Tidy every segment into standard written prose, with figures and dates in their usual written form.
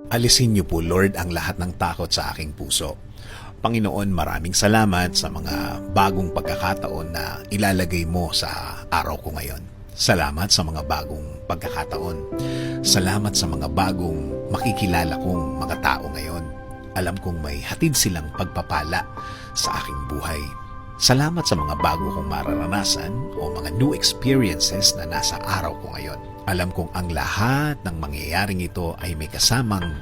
Alisin niyo po, Lord, ang lahat ng takot sa aking puso. Panginoon, maraming salamat sa mga bagong pagkakataon na ilalagay mo sa araw ko ngayon. Salamat sa mga bagong pagkakataon. Salamat sa mga bagong makikilala kong mga tao ngayon. Alam kong may hatid silang pagpapala sa aking buhay. Salamat sa mga bago kong mararanasan o mga new experiences na nasa araw ko ngayon. Alam kong ang lahat ng mangyayaring ito ay may kasamang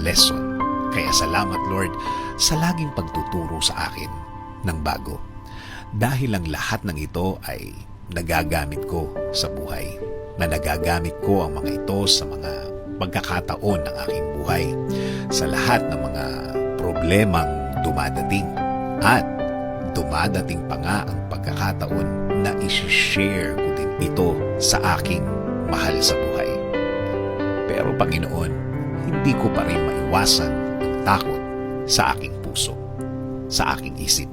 lesson. Kaya salamat, Lord, sa laging pagtuturo sa akin ng bago. Dahil ang lahat ng ito ay nagagamit ko sa buhay. Na nagagamit ko ang mga ito sa mga pagkakataon ng aking buhay. Sa lahat ng mga problemang dumadating. At dumadating pa nga ang pagkakataon na isi-share ko din ito sa aking mahal sa buhay. Pero Panginoon, hindi ko pa rin maiwasan ang takot sa aking puso, sa aking isip.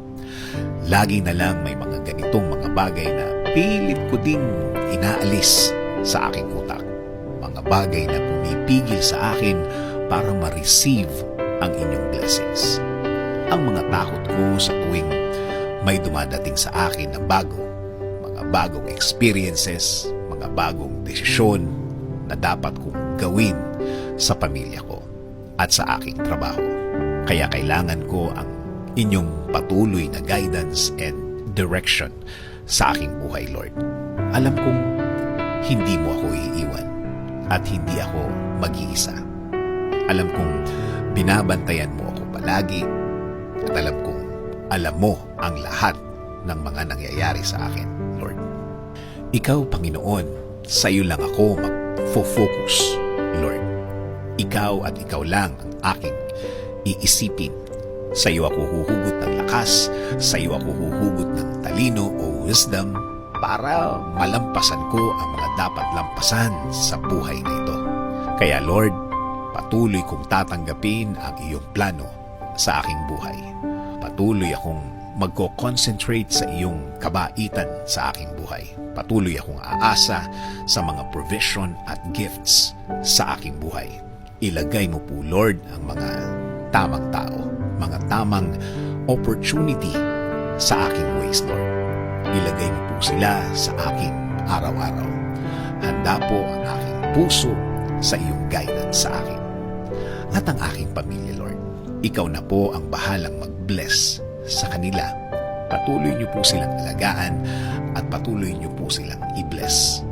Lagi na lang may mga ganitong mga bagay na pilit ko ding inaalis sa aking utak. Mga bagay na pumipigil sa akin para ma-receive ang inyong blessings. Ang mga takot ko sa tuwing may dumadating sa akin na bago, mga bagong experiences, mga bagong desisyon na dapat kong gawin sa pamilya ko at sa aking trabaho. Kaya kailangan ko ang inyong patuloy na guidance and direction sa aking buhay, Lord. Alam kong hindi mo ako iiwan at hindi ako mag-iisa. Alam kong binabantayan mo ako palagi at alam kong alam mo ang lahat ng mga nangyayari sa akin, Lord. Ikaw, Panginoon, sa iyo lang ako mag-focus, Lord. Ikaw at ikaw lang ang aking iisipin. Sa iyo ako huhugot ng lakas, sa iyo ako huhugot ng talino o wisdom para malampasan ko ang mga dapat lampasan sa buhay na ito. Kaya Lord, patuloy kong tatanggapin ang iyong plano sa aking buhay. Patuloy akong magko-concentrate sa iyong kabaitan sa aking buhay. Patuloy akong aasa sa mga provision at gifts sa aking buhay. Ilagay mo po, Lord, ang mga tamang tao, mga tamang opportunity sa aking ways, Lord. Ilagay mo po sila sa aking araw-araw. Handa po ang aking puso sa iyong guidance sa akin. At ang aking pamilya, Lord. Ikaw na po ang bahalang mag-bless sa kanila. Patuloy niyo po silang alagaan at patuloy niyo po silang i-bless.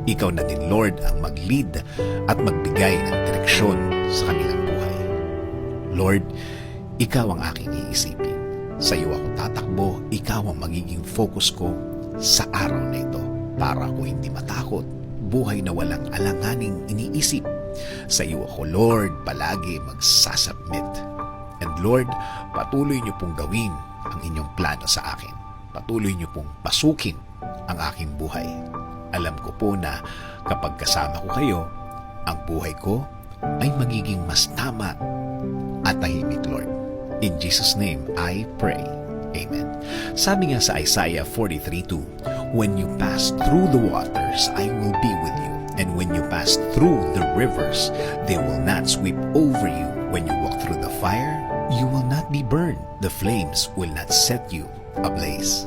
Ikaw na din, Lord, ang mag-lead at magbigay ng direksyon sa kanilang buhay. Lord, ikaw ang aking iisipin. Sa iyo ako tatakbo, ikaw ang magiging focus ko sa araw na ito para ako hindi matakot, buhay na walang alanganing iniisip. Sa iyo ako, Lord, palagi magsasubmit. And Lord, patuloy niyo pong gawin ang inyong plano sa akin. Patuloy niyo pong pasukin ang aking buhay. Alam ko po na kapag kasama ko kayo, ang buhay ko ay magiging mas tama at tahimik, Lord. In Jesus' name, I pray. Amen. Sabi nga sa Isaiah 43:2, "When you pass through the waters, I will be with you. And when you pass through the rivers, they will not sweep over you. When you walk through the fire, you will not be burned. The flames will not set you ablaze."